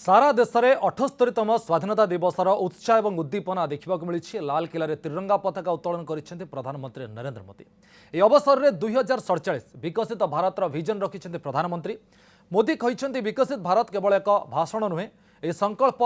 सारा देश में 78तम स्वाधीनता दिवस उत्साह और उद्दीपना देखा मिली। लाल किला तिरंगा पताका उत्तोलन कर प्रधानमंत्री नरेंद्र मोदी। यह अवसर में 2047 विकसित भारत विजन रखिंट प्रधानमंत्री मोदी कहते विकसित भारत केवल एक भाषण नुहे, यह संकल्प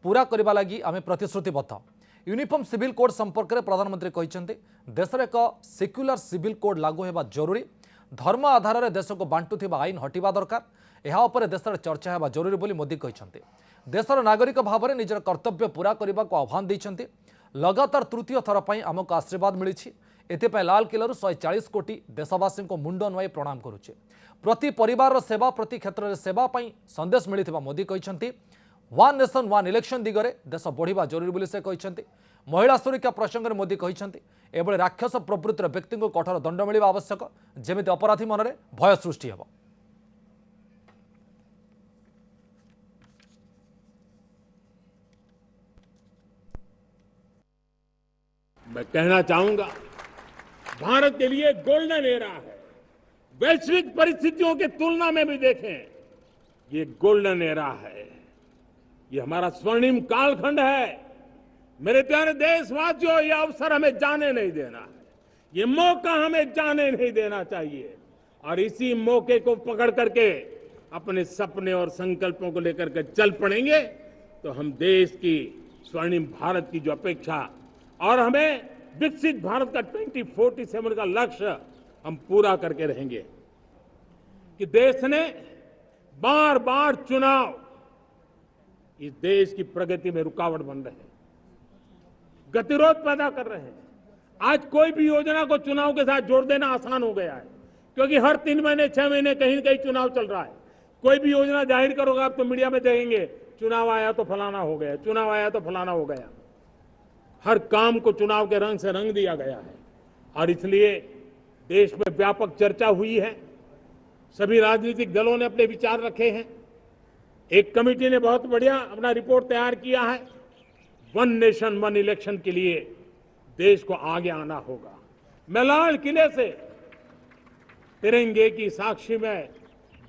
पूरा करने लगी आम प्रतिश्रुतिबद्ध। यूनिफॉर्म सिविल कोड संपर्क में प्रधानमंत्री कहते देश में एक सेक्युलर सिविल कोड लागू होगा जरूरी। धर्म आधार में देश को बांटुवा आईन हटिबा दरकार। यहाँ पर देश में चर्चा होगा जरूरी बोली मोदी कहते देशर नागरिक भाव में निजर कर्तव्य पूरा करने को आह्वान देते। लगातार तृतीय थर पर आमको आशीर्वाद मिली। एथिपाई लाल किलू 140 कोटी देशवासी को मुंड नुआई प्रणाम करुचे। प्रति परिवार सेवा प्रति क्षेत्र में सेवा संदेश मिली मोदी कहते वन नेशन वन इलेक्शन दिगरे देश बढ़िबा जरूरी बोली से कहते। महिला सुरक्षा प्रसंग में मोदी कहते एभली राक्षस प्रवृत्तिर व्यक्ति को कठोर दंड मिलवा आवश्यक, जेमिति अपराधी मन में भय सृष्टि हो। मैं कहना चाहूंगा, भारत के लिए गोल्डन एरा है। वैश्विक परिस्थितियों की तुलना में भी देखें, ये गोल्डन एरा है। ये हमारा स्वर्णिम कालखंड है। मेरे प्यारे देशवासियों, ये अवसर हमें जाने नहीं देना है। ये मौका हमें जाने नहीं देना चाहिए और इसी मौके को पकड़ करके अपने सपने और संकल्पों को लेकर के चल पड़ेंगे तो हम देश की स्वर्णिम भारत की जो अपेक्षा और हमें विकसित भारत का 2047 का लक्ष्य हम पूरा करके रहेंगे। कि देश ने बार बार चुनाव इस देश की प्रगति में रुकावट बन रहे हैं, गतिरोध पैदा कर रहे हैं। आज कोई भी योजना को चुनाव के साथ जोड़ देना आसान हो गया है, क्योंकि हर 3 महीने 6 महीने कहीं न कहीं चुनाव चल रहा है। कोई भी योजना जाहिर करोगे आप तो मीडिया में देखेंगे, चुनाव आया तो फलाना हो गया, चुनाव आया तो फलाना हो गया। हर काम को चुनाव के रंग से रंग दिया गया है और इसलिए देश में व्यापक चर्चा हुई है। सभी राजनीतिक दलों ने अपने विचार रखे हैं। एक कमेटी ने बहुत बढ़िया अपना रिपोर्ट तैयार किया है। वन नेशन वन इलेक्शन के लिए देश को आगे आना होगा। मैं लाल किले से तिरंगे की साक्षी में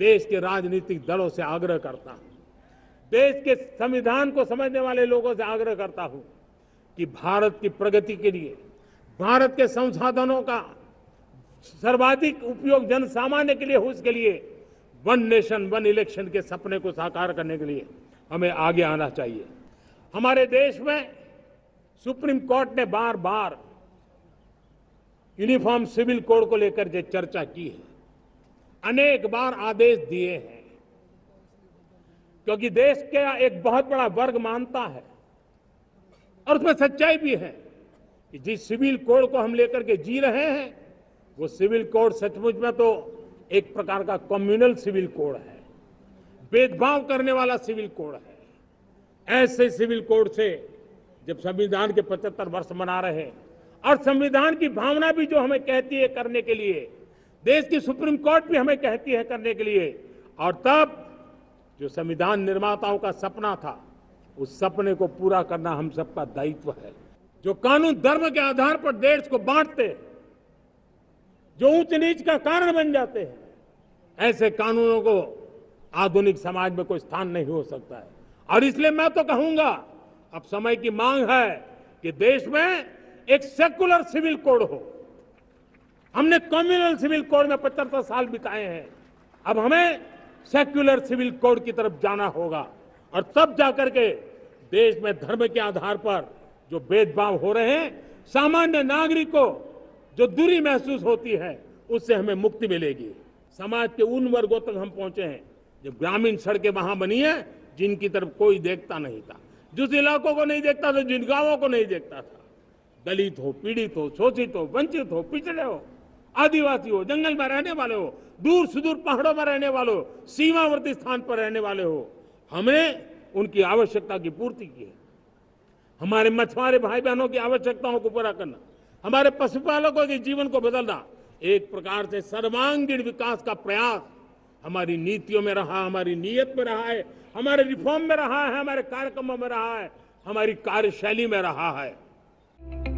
देश के राजनीतिक दलों से आग्रह करता हूं, देश के संविधान को समझने वाले लोगों से आग्रह करता हूं कि भारत की प्रगति के लिए, भारत के संसाधनों का सर्वाधिक उपयोग जन सामान्य के लिए हो, उसके लिए वन नेशन वन इलेक्शन के सपने को साकार करने के लिए हमें आगे आना चाहिए। हमारे देश में सुप्रीम कोर्ट ने बार बार यूनिफॉर्म सिविल कोड को लेकर जो चर्चा की है, अनेक बार आदेश दिए हैं, क्योंकि देश का एक बहुत बड़ा वर्ग मानता है और उसमें सच्चाई भी है कि जिस सिविल कोड को हम लेकर के जी रहे हैं वो सिविल कोड सचमुच में तो एक प्रकार का कम्युनल सिविल कोड है, भेदभाव करने वाला सिविल कोड है। ऐसे सिविल कोड से जब संविधान के 75 वर्ष मना रहे हैं और संविधान की भावना भी जो हमें कहती है करने के लिए, देश की सुप्रीम कोर्ट भी हमें कहती है करने के लिए, और तब जो संविधान निर्माताओं का सपना था उस सपने को पूरा करना हम सबका दायित्व है। जो कानून धर्म के आधार पर देश को बांटते हैं, जो ऊंच नीच का कारण बन जाते हैं, ऐसे कानूनों को आधुनिक समाज में कोई स्थान नहीं हो सकता है। और इसलिए मैं तो कहूंगा, अब समय की मांग है कि देश में एक सेकुलर सिविल कोड हो। हमने कम्युनल सिविल कोड में 75 साल बिताए हैं, अब हमें सेक्युलर सिविल कोड की तरफ जाना होगा और तब जाकर के देश में धर्म के आधार पर जो भेदभाव हो रहे हैं, सामान्य नागरिक को जो दूरी महसूस होती है, उससे हमें मुक्ति मिलेगी। समाज के उन वर्गों तक हम पहुंचे हैं जब ग्रामीण सड़कें वहां बनी है जिनकी तरफ कोई देखता नहीं था, जिस इलाकों को नहीं देखता था, जिन गांवों को नहीं देखता था। दलित हो, पीड़ित हो, शोषित हो, वंचित हो, पिछड़े हो, आदिवासी हो, जंगल में रहने वाले हो, दूर सुदूर पहाड़ों में रहने वाले हो, सीमावर्ती स्थान पर रहने वाले हो, हमने उनकी आवश्यकता की पूर्ति की है। हमारे मछुआरे भाई बहनों की आवश्यकताओं को पूरा करना, हमारे पशुपालकों के जीवन को बदलना, एक प्रकार से सर्वांगीण विकास का प्रयास हमारी नीतियों में रहा, हमारी नीयत में रहा है, हमारे रिफॉर्म में रहा है, हमारे कार्यक्रमों में रहा है, हमारी कार्यशैली में रहा है।